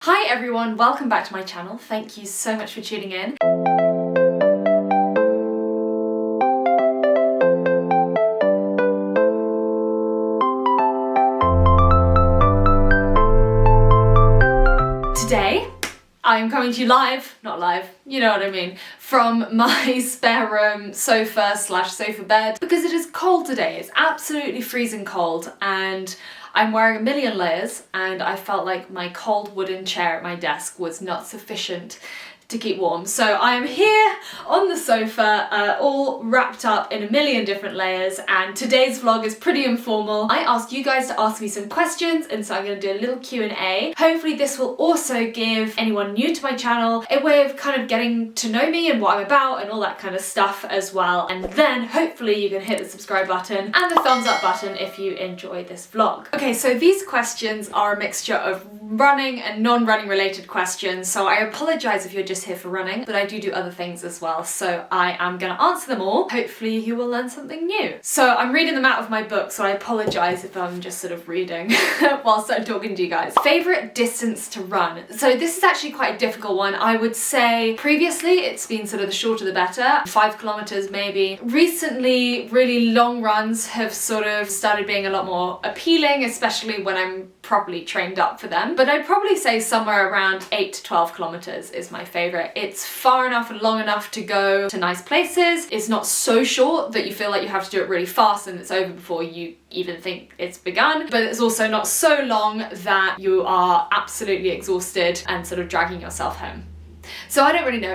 Hi everyone, welcome back to my channel. Thank you so much for tuning in. Today, I'm coming to you not live, you know what I mean, from my spare room sofa bed because it is cold today. It's absolutely freezing cold and I'm wearing a million layers and I felt like my cold wooden chair at my desk was not sufficient to keep warm. So I am here on the sofa, all wrapped up in a million different layers, and today's vlog is pretty informal. I asked you guys to ask me some questions, and so I'm gonna do a little Q&A. Hopefully this will also give anyone new to my channel a way of kind of getting to know me and what I'm about and all that kind of stuff as well. And then hopefully you can hit the subscribe button and the thumbs up button if you enjoy this vlog. Okay, so these questions are a mixture of running and non-running related questions, so I apologize if you're just here for running, but I do other things as well, so I am gonna answer them all. Hopefully you will learn something new. So I'm reading them out of my book, so I apologize if I'm just sort of reading whilst I'm talking to you guys. Favorite distance to run. So this is actually quite a difficult one. I would say previously it's been sort of the shorter the better, 5 kilometers maybe. Recently, really long runs have sort of started being a lot more appealing, especially when I'm properly trained up for them. But I'd probably say somewhere around 8 to 12 kilometers is my favorite. It's far enough and long enough to go to nice places. It's not so short that you feel like you have to do it really fast and it's over before you even think it's begun, but it's also not so long that you are absolutely exhausted and sort of dragging yourself home. So I don't really know.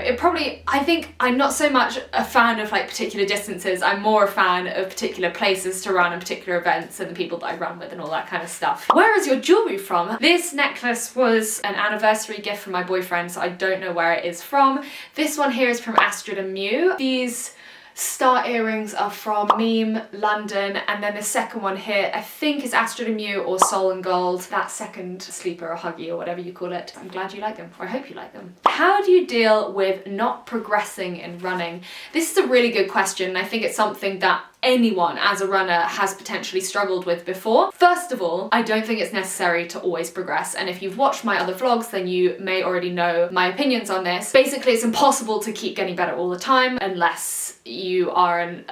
I think I'm not so much a fan of like particular distances. I'm more a fan of particular places to run and particular events and the people that I run with and all that kind of stuff. Where is your jewellery from? This necklace was an anniversary gift from my boyfriend, so I don't know where it is from. This one here is from Astrid and Miyu. These star earrings are from Meme, London, and then the second one here I think is Astrid and Miyu or Seol and Gold, that second sleeper or huggy or whatever you call it. I'm glad you like them, or I hope you like them. How do you deal with not progressing in running? This is a really good question, and I think it's something that anyone as a runner has potentially struggled with before. First of all, I don't think it's necessary to always progress, and if you've watched my other vlogs then you may already know my opinions on this. Basically it's impossible to keep getting better all the time unless you are an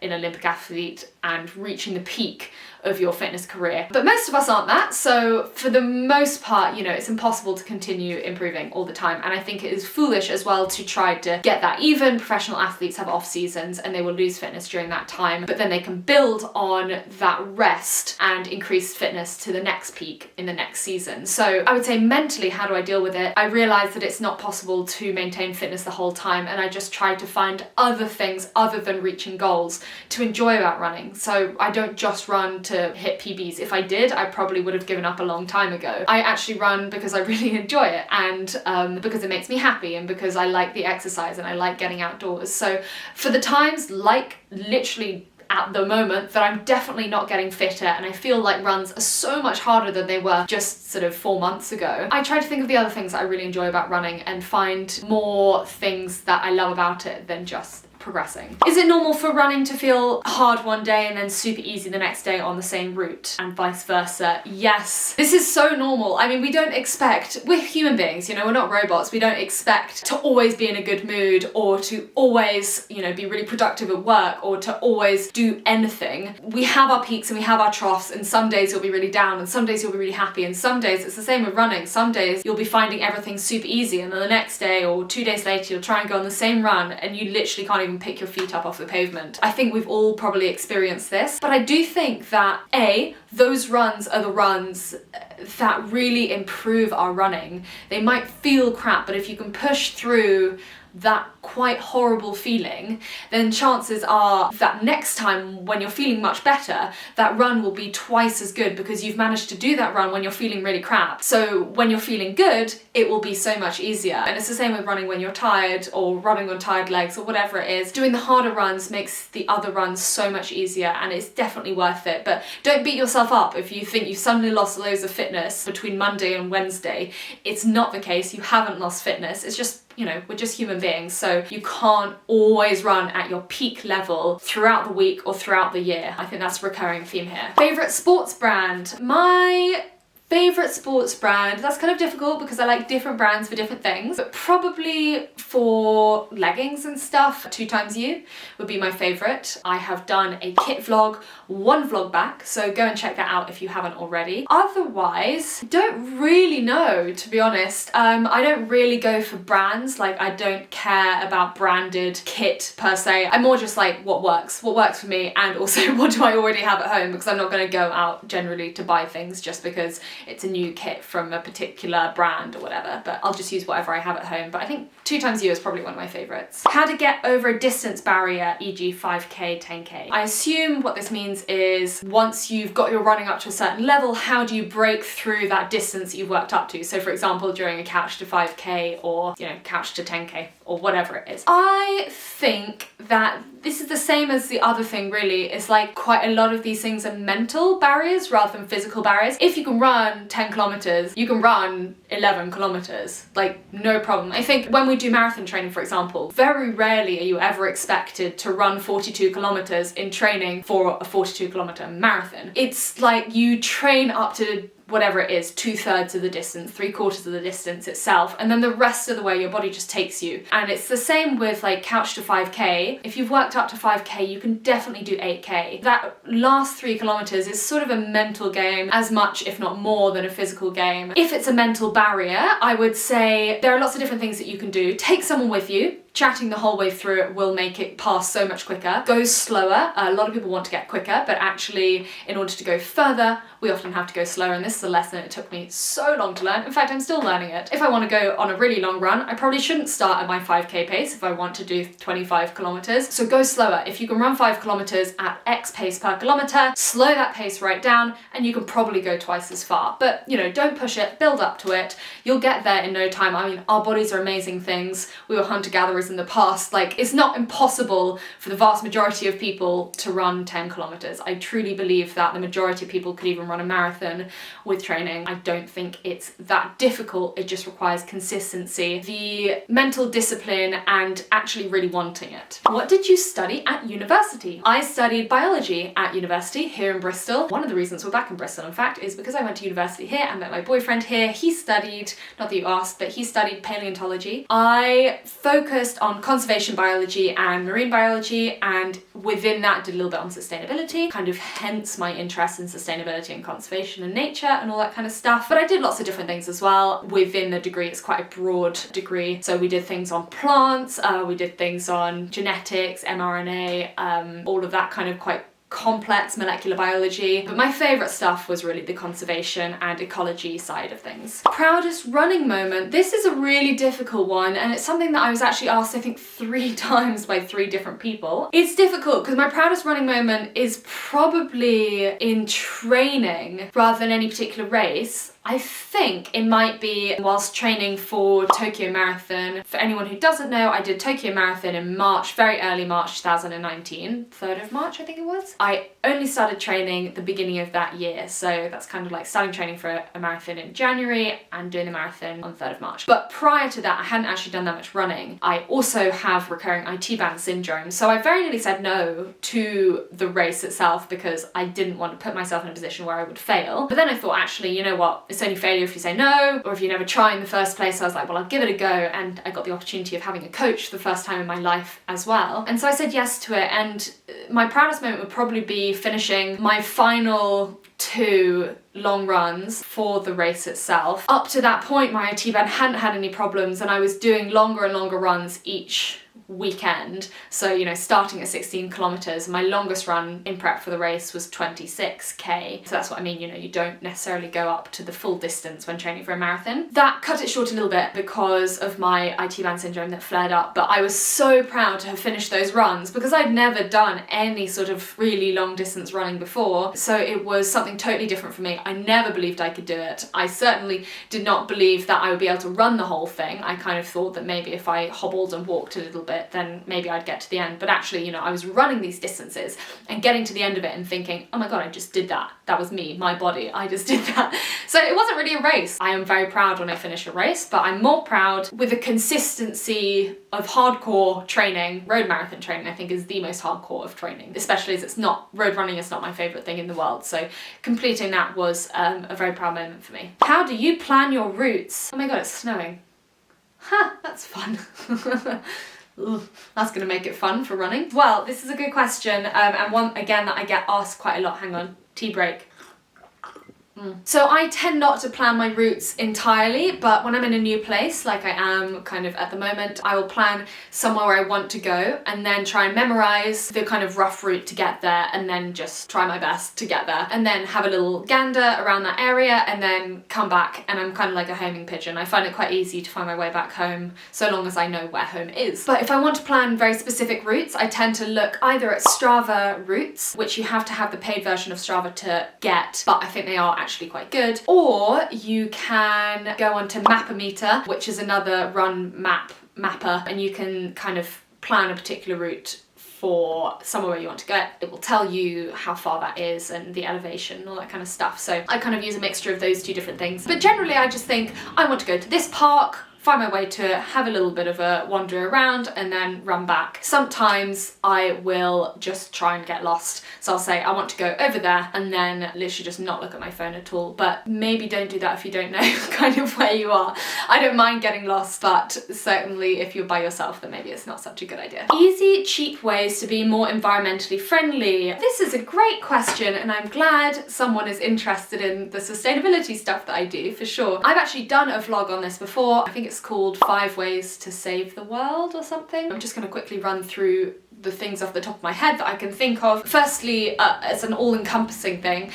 Olympic athlete and reaching the peak of your fitness career. But most of us aren't that, so for the most part, it's impossible to continue improving all the time, and I think it is foolish as well to try to get that even. Professional athletes have off seasons and they will lose fitness during that time, but then they can build on that rest and increase fitness to the next peak in the next season. So I would say mentally, how do I deal with it? I realize that it's not possible to maintain fitness the whole time, and I just try to find other things other than reaching goals to enjoy about running. So I don't just run to hit PBs. If I did, I probably would have given up a long time ago. I actually run because I really enjoy it, and because it makes me happy, and because I like the exercise and I like getting outdoors. So for the times, like literally at the moment, that I'm definitely not getting fitter and I feel like runs are so much harder than they were just sort of 4 months ago, I try to think of the other things that I really enjoy about running and find more things that I love about it than just progressing. Is it normal for running to feel hard one day and then super easy the next day on the same route, and vice versa? Yes, this is so normal. I mean, we don't expect, we're human beings, we're not robots. We don't expect to always be in a good mood or to always, be really productive at work or to always do anything. We have our peaks and we have our troughs, and some days you'll be really down and some days you'll be really happy, and some days it's the same with running. Some days you'll be finding everything super easy, and then the next day or 2 days later you'll try and go on the same run and you literally can't even pick your feet up off the pavement. I think we've all probably experienced this, but I do think that those runs are the runs that really improve our running. They might feel crap, but if you can push through that quite horrible feeling, then chances are that next time when you're feeling much better, that run will be twice as good because you've managed to do that run when you're feeling really crap. So when you're feeling good, it will be so much easier. And it's the same with running when you're tired or running on tired legs or whatever it is. Doing the harder runs makes the other runs so much easier, and it's definitely worth it. But don't beat yourself up if you think you suddenly lost loads of fitness between Monday and Wednesday. It's not the case. You haven't lost fitness. It's just, we're just human beings, so you can't always run at your peak level throughout the week or throughout the year. I think that's a recurring theme here. Favorite sports brand? My Favourite sports brand? That's kind of difficult because I like different brands for different things, but probably for leggings and stuff, 2XU would be my favourite. I have done a kit vlog, one vlog back, so go and check that out if you haven't already. Otherwise, don't really know, to be honest. I don't really go for brands, like I don't care about branded kit per se. I'm more just like what works for me, and also what do I already have at home, because I'm not going to go out generally to buy things just because it's a new kit from a particular brand or whatever, but I'll just use whatever I have at home. But I think 2XU is probably one of my favourites. How to get over a distance barrier, e.g. 5k, 10k. I assume what this means is once you've got your running up to a certain level, how do you break through that distance that you've worked up to? So for example, during a couch to 5k or, you know, couch to 10k or whatever it is. I think that this is the same as the other thing really. It's like quite a lot of these things are mental barriers rather than physical barriers. If you can run 10 kilometers, you can run 11 kilometers, like no problem. I think when we do marathon training, for example, very rarely are you ever expected to run 42 kilometers in training for a 42 kilometer marathon. It's like you train up to whatever it is, 2/3 of the distance, 3/4 of the distance itself, and then the rest of the way your body just takes you. And it's the same with like couch to 5k. If you've worked up to 5k, you can definitely do 8k. That last 3 kilometers is sort of a mental game as much, if not more, than a physical game. If it's a mental barrier, I would say there are lots of different things that you can do. Take someone with you. Chatting the whole way through it will make it pass so much quicker. Go slower. A lot of people want to get quicker, but actually in order to go further, we often have to go slower, and this is a lesson it took me so long to learn. In fact, I'm still learning it. If I want to go on a really long run, I probably shouldn't start at my 5k pace if I want to do 25 kilometers. So go slower. If you can run 5 kilometers at X pace per kilometer, slow that pace right down, and you can probably go twice as far. But, you know, don't push it, build up to it. You'll get there in no time. I mean, our bodies are amazing things. We were hunter-gatherers in the past. Like, it's not impossible for the vast majority of people to run 10 kilometers. I truly believe that the majority of people could even run a marathon with training. I don't think it's that difficult. It just requires consistency, the mental discipline, and actually really wanting it. What did you study at university? I studied biology at university here in Bristol. One of the reasons we're back in Bristol, in fact, is because I went to university here and met my boyfriend here. He studied, not that you asked, but he studied paleontology. I focused on conservation biology and marine biology, and within that did a little bit on sustainability, kind of hence my interest in sustainability and conservation and nature and all that kind of stuff. But I did lots of different things as well within the degree. It's quite a broad degree. So we did things on plants, we did things on genetics, mRNA, all of that kind of quite complex molecular biology, but my favourite stuff was really the conservation and ecology side of things. Proudest running moment. This is a really difficult one, and it's something that I was actually asked I think 3 times by 3 different people. It's difficult because my proudest running moment is probably in training rather than any particular race. I think it might be whilst training for Tokyo Marathon. For anyone who doesn't know, I did Tokyo Marathon in March, very early March 2019, 3rd of March I think it was. I only started training at the beginning of that year, so that's kind of like starting training for a marathon in January and doing the marathon on 3rd of March. But prior to that, I hadn't actually done that much running. I also have recurring IT band syndrome, so I very nearly said no to the race itself because I didn't want to put myself in a position where I would fail. But then I thought, actually, you know what? It's only failure if you say no, or if you never try in the first place. So I was like, well, I'll give it a go, and I got the opportunity of having a coach for the first time in my life as well. And so I said yes to it, and my proudest moment would probably be finishing my final 2 long runs for the race itself. Up to that point, my IT band hadn't had any problems, and I was doing longer and longer runs each weekend. So, you know, starting at 16 kilometers, my longest run in prep for the race was 26k. So that's what I mean, you know, you don't necessarily go up to the full distance when training for a marathon. That cut it short a little bit because of my IT band syndrome that flared up, but I was so proud to have finished those runs because I'd never done any sort of really long distance running before. So it was something totally different for me. I never believed I could do it. I certainly did not believe that I would be able to run the whole thing. I kind of thought that maybe if I hobbled and walked a little bit, it, then maybe I'd get to the end. But actually, you know, I was running these distances and getting to the end of it and thinking, oh my God, I just did that. That was me, my body, I just did that. So it wasn't really a race. I am very proud when I finish a race, but I'm more proud with the consistency of hardcore training. Road marathon training, I think, is the most hardcore of training, especially as it's not, road running is not my favourite thing in the world. So completing that was a very proud moment for me. How do you plan your routes? Oh my God, it's snowing. Ha, that's fun. Ugh, that's gonna make it fun for running. Well, this is a good question, and one again that I get asked quite a lot. Hang on, tea break. So I tend not to plan my routes entirely, but when I'm in a new place, like I am kind of at the moment, I will plan somewhere where I want to go and then try and memorize the kind of rough route to get there, and then just try my best to get there, and then have a little gander around that area and then come back, and I'm kind of like a homing pigeon. I find it quite easy to find my way back home so long as I know where home is. But if I want to plan very specific routes, I tend to look either at Strava routes, which you have to have the paid version of Strava to get, but I think they are actually quite good, or you can go onto Mapometer, which is another run mapper, and you can kind of plan a particular route for somewhere where you want to go. It will tell you how far that is and the elevation and all that kind of stuff. So I kind of use a mixture of those two different things. But generally I just think I want to go to this park, find my way to it, have a little bit of a wander around, and then run back. Sometimes I will just try and get lost. So I'll say I want to go over there and then literally just not look at my phone at all. But maybe don't do that if you don't know kind of where you are. I don't mind getting lost, but certainly if you're by yourself, then maybe it's not such a good idea. Easy, cheap ways to be more environmentally friendly. This is a great question, and I'm glad someone is interested in the sustainability stuff that I do, for sure. I've actually done a vlog on this before. I think it's called 5 Ways to Save the World or something. I'm just going to quickly run through the things off the top of my head that I can think of. Firstly, it's an all-encompassing thing.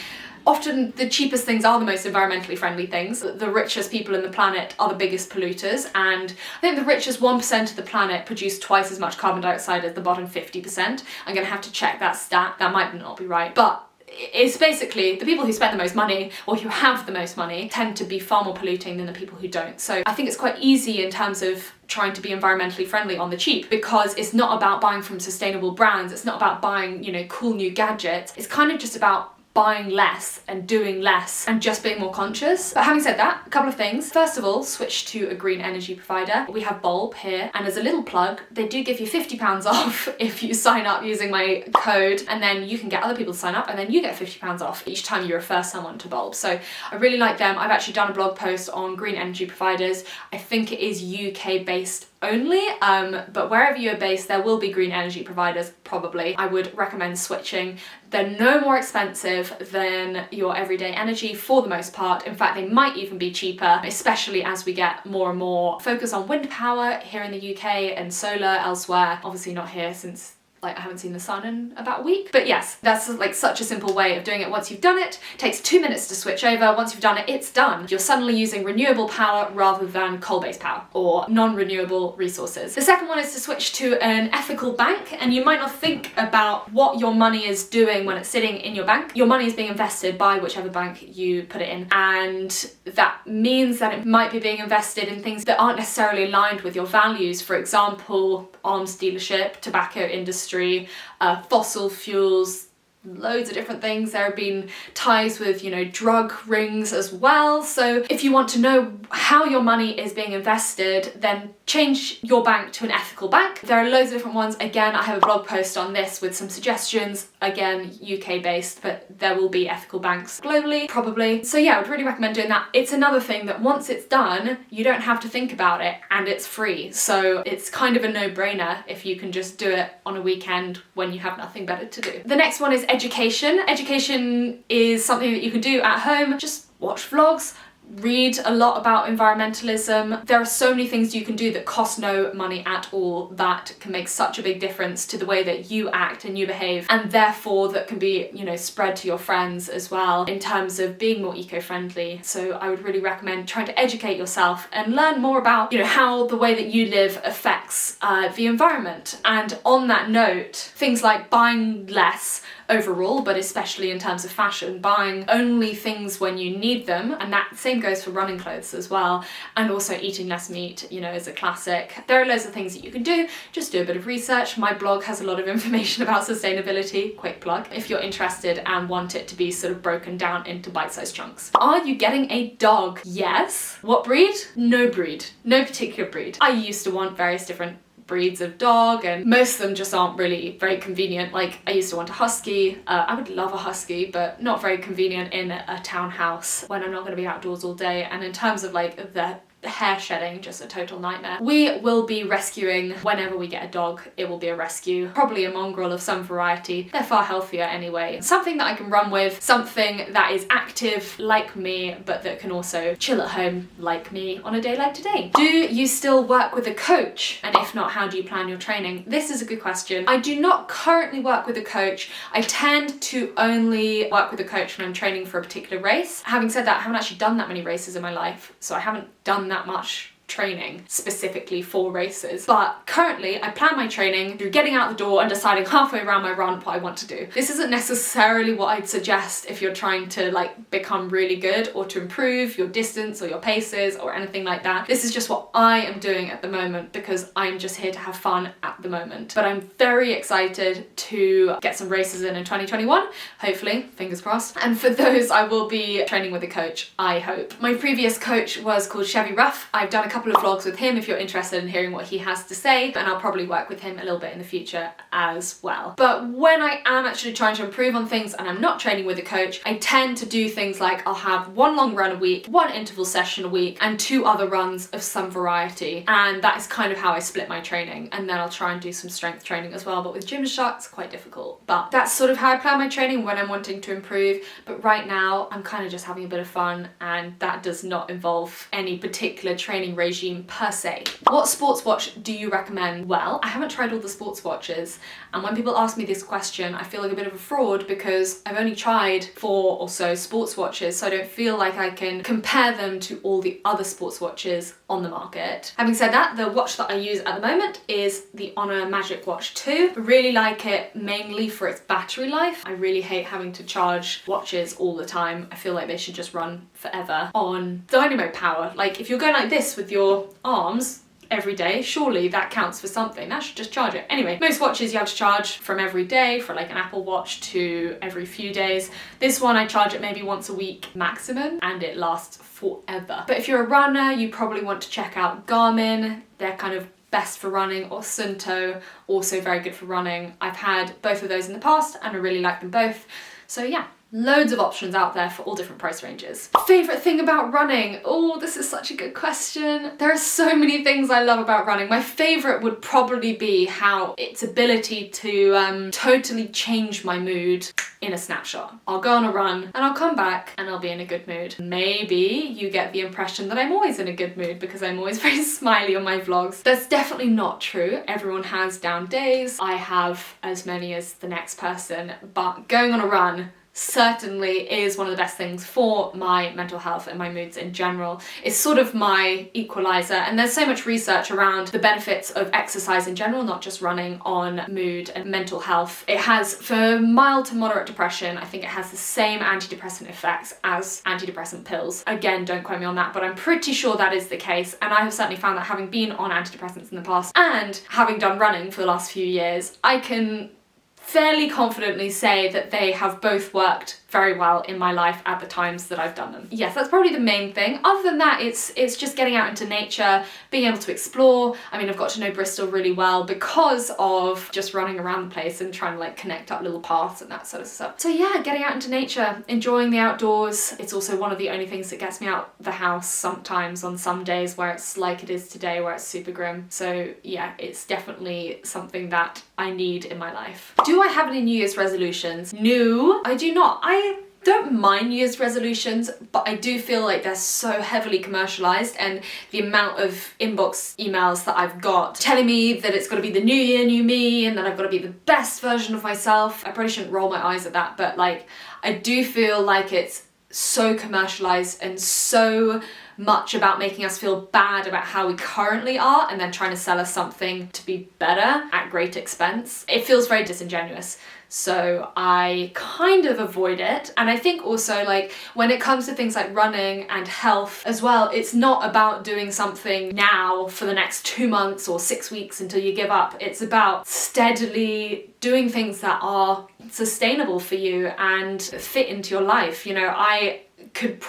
Often the cheapest things are the most environmentally friendly things. The richest people in the planet are the biggest polluters, and I think the richest 1% of the planet produce twice as much carbon dioxide as the bottom 50%. I'm going to have to check that stat. That might not be right, but it's basically the people who spend the most money or who have the most money tend to be far more polluting than the people who don't. So I think it's quite easy in terms of trying to be environmentally friendly on the cheap, because it's not about buying from sustainable brands, it's not about buying, you know, cool new gadgets. It's kind of just about buying less and doing less and just being more conscious. But having said that, a couple of things. First of all, switch to a green energy provider. We have Bulb here, and as a little plug, they do give you £50 off if you sign up using my code, and then you can get other people to sign up, and then you get £50 off each time you refer someone to Bulb. So I really like them. I've actually done a blog post on green energy providers. I think it is UK based only, but wherever you're based there will be green energy providers probably. I would recommend switching. They're no more expensive than your everyday energy for the most part. In fact, they might even be cheaper, especially as we get more and more focus on wind power here in the UK and solar elsewhere. Obviously not here, since like I haven't seen the sun in about a week. But yes, that's like such a simple way of doing it. Once you've done it, it takes 2 minutes to switch over. Once you've done it, it's done. You're suddenly using renewable power rather than coal-based power or non-renewable resources. The second one is to switch to an ethical bank, and you might not think about what your money is doing when it's sitting in your bank. Your money is being invested by whichever bank you put it in, and that means that it might be being invested in things that aren't necessarily aligned with your values. For example, arms dealership, tobacco industry, fossil fuels, loads of different things. There have been ties with, you know, drug rings as well. So if you want to know how your money is being invested, then change your bank to an ethical bank. There are loads of different ones. Again, I have a blog post on this with some suggestions, again UK based, but there will be ethical banks globally probably. So yeah, I would really recommend doing that. It's another thing that once it's done, you don't have to think about it, and it's free. So it's kind of a no-brainer if you can just do it on a weekend when you have nothing better to do. The next one is education. Education is something that you can do at home. Just watch vlogs, read a lot about environmentalism. There are so many things you can do that cost no money at all that can make such a big difference to the way that you act and you behave, and therefore that can be, you know, spread to your friends as well in terms of being more eco-friendly. So I would really recommend trying to educate yourself and learn more about, you know, how the way that you live affects the environment. And on that note, things like buying less overall, but especially in terms of fashion, buying only things when you need them, and that same same goes for running clothes as well, and also eating less meat, you know, is a classic. There are loads of things that you can do. Just do a bit of research. My blog has a lot of information about sustainability, quick plug, if you're interested and want it to be sort of broken down into bite-sized chunks. Are you getting a dog? Yes. What breed? No breed. No particular breed. I used to want various different breeds of dog, and most of them just aren't really very convenient. Like, I used to want a husky. I would love a husky, but not very convenient in a townhouse when I'm not going to be outdoors all day. And in terms of like the hair shedding, just a total nightmare. We will be rescuing whenever we get a dog. It will be a rescue, probably a mongrel of some variety. They're far healthier anyway. Something that I can run with, something that is active like me, but that can also chill at home like me on a day like today. Do you still work with a coach? And if not, how do you plan your training? This is a good question. I do not currently work with a coach. I tend to only work with a coach when I'm training for a particular race. Having said that, I haven't actually done that many races in my life, so I haven't done that much training specifically for races. But currently I plan my training through getting out the door and deciding halfway around my run what I want to do. This isn't necessarily what I'd suggest if you're trying to like become really good or to improve your distance or your paces or anything like that. This is just what I am doing at the moment because I'm just here to have fun at the moment. But I'm very excited to get some races in 2021, hopefully, fingers crossed. And for those I will be training with a coach, I hope. My previous coach was called Chevy Ruff. I've done a couple of vlogs with him if you're interested in hearing what he has to say, and I'll probably work with him a little bit in the future as well. But when I am actually trying to improve on things and I'm not training with a coach, I tend to do things like I'll have one long run a week, one interval session a week, and 2 other runs of some variety. And that is kind of how I split my training. And then I'll try and do some strength training as well, but with Gymshark it's quite difficult. But that's sort of how I plan my training when I'm wanting to improve. But right now I'm kind of just having a bit of fun, and that does not involve any particular training regime per se. What sports watch do you recommend? Well, I haven't tried all the sports watches, and when people ask me this question I feel like a bit of a fraud because I've only tried 4 or so sports watches, so I don't feel like I can compare them to all the other sports watches on the market. Having said that, the watch that I use at the moment is the Honor Magic Watch 2. I really like it mainly for its battery life. I really hate having to charge watches all the time. I feel like they should just run forever on dynamo power. Like, if you're going like this with your arms every day, surely that counts for something. That should just charge it. Anyway, most watches you have to charge from every day, for like an Apple Watch to every few days. This one I charge it maybe once a week maximum, and it lasts forever. But if you're a runner, you probably want to check out Garmin. They're kind of best for running, or Sunto, also very good for running. I've had both of those in the past and I really like them both. So yeah, loads of options out there for all different price ranges. Favourite thing about running? Oh, this is such a good question. There are so many things I love about running. My favourite would probably be how its ability to totally change my mood in a snapshot. I'll go on a run and I'll come back and I'll be in a good mood. Maybe you get the impression that I'm always in a good mood because I'm always very smiley on my vlogs. That's definitely not true. Everyone has down days. I have as many as the next person, but going on a run certainly is one of the best things for my mental health and my moods in general. It's sort of my equalizer, and there's so much research around the benefits of exercise in general, not just running, on mood and mental health. It has, for mild to moderate depression, I think it has the same antidepressant effects as antidepressant pills. Again, don't quote me on that, but I'm pretty sure that is the case, and I have certainly found that having been on antidepressants in the past and having done running for the last few years, I can fairly confidently say that they have both worked very well in my life at the times that I've done them. Yes, that's probably the main thing. Other than that, it's just getting out into nature, being able to explore. I mean, I've got to know Bristol really well because of just running around the place and trying to like connect up little paths and that sort of stuff. So yeah, getting out into nature, enjoying the outdoors. It's also one of the only things that gets me out the house sometimes on some days where it's like it is today, where it's super grim. So yeah, it's definitely something that I need in my life. Do I have any New Year's resolutions? No, I do not. I don't mind New Year's resolutions, but I do feel like they're so heavily commercialized, and the amount of inbox emails that I've got telling me that it's got to be the new year, new me, and that I've got to be the best version of myself. I probably shouldn't roll my eyes at that, but like, I do feel like it's so commercialized and so much about making us feel bad about how we currently are and then trying to sell us something to be better at great expense. It feels very disingenuous. so I kind of avoid it. And I think also, like, when it comes to things like running and health as well, it's not about doing something now for the next 2 months or 6 weeks until you give up. It's about steadily doing things that are sustainable for you and fit into your life. You know, I could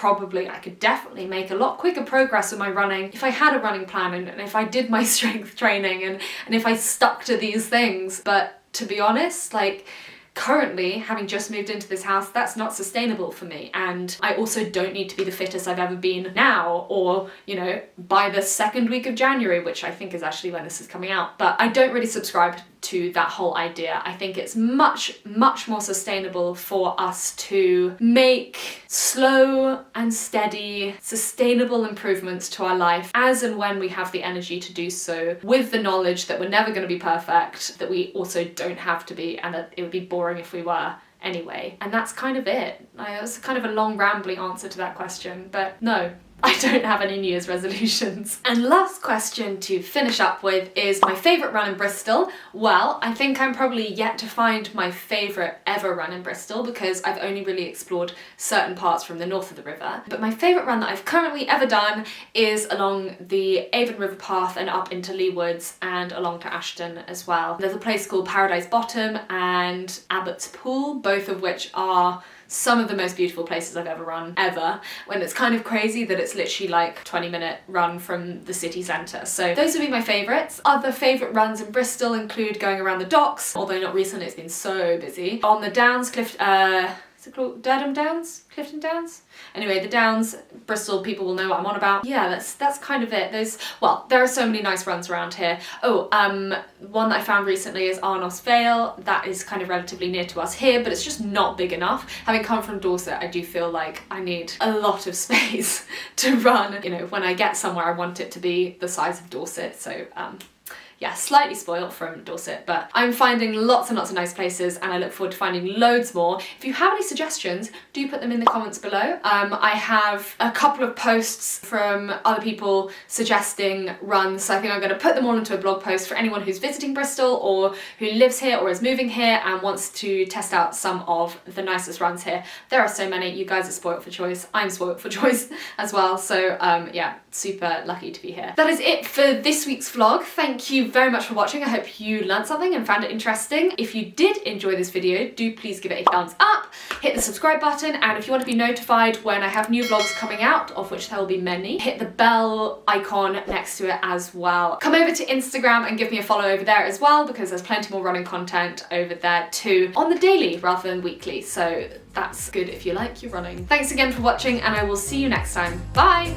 definitely make a lot quicker progress with my running if I had a running plan and if I did my strength training and if I stuck to these things. But to be honest, like, currently, having just moved into this house, that's not sustainable for me. And I also don't need to be the fittest I've ever been now, or, you know, by the second week of January, which I think is actually when this is coming out. But I don't really subscribe to that whole idea. I think it's much more sustainable for us to make slow and steady, sustainable improvements to our life as and when we have the energy to do so, with the knowledge that we're never going to be perfect, that we also don't have to be, and that it would be boring if we were anyway. And that's kind of it. That was kind of a long rambling answer to that question, but no, I don't have any New Year's resolutions. And last question to finish up with is my favourite run in Bristol. Well, I think I'm probably yet to find my favourite ever run in Bristol, because I've only really explored certain parts from the north of the river. But my favourite run that I've currently ever done is along the Avon River path and up into Lee Woods and along to Ashton as well. There's a place called Paradise Bottom and Abbott's Pool, both of which are some of the most beautiful places I've ever run, ever, when it's kind of crazy that it's literally like 20-minute run from the city centre. So those would be my favourites. Other favourite runs in Bristol include going around the docks, although not recently, it's been so busy. On the Downs, is it called Durham Downs? Clifton Downs? Anyway, the Downs, Bristol, people will know what I'm on about. Yeah, that's kind of it. There are so many nice runs around here. Oh, one that I found recently is Arnos Vale. That is kind of relatively near to us here, but it's just not big enough. Having come from Dorset, I do feel like I need a lot of space to run. You know, when I get somewhere, I want it to be the size of Dorset, so yeah, slightly spoiled from Dorset, but I'm finding lots and lots of nice places, and I look forward to finding loads more. If you have any suggestions, do put them in the comments below. I have a couple of posts from other people suggesting runs, so I think I'm going to put them all into a blog post for anyone who's visiting Bristol or who lives here or is moving here and wants to test out some of the nicest runs here. There are so many. You guys are spoiled for choice. I'm spoiled for choice as well, so yeah, super lucky to be here. That is it for this week's vlog. Thank you very much for watching. I hope you learned something and found it interesting. If you did enjoy this video, do please give it a thumbs up, hit the subscribe button, and if you want to be notified when I have new vlogs coming out, of which there will be many, hit the bell icon next to it as well. Come over to Instagram and give me a follow over there as well, because there's plenty more running content over there too, on the daily rather than weekly, so that's good if you like your running. Thanks again for watching, and I will see you next time. Bye!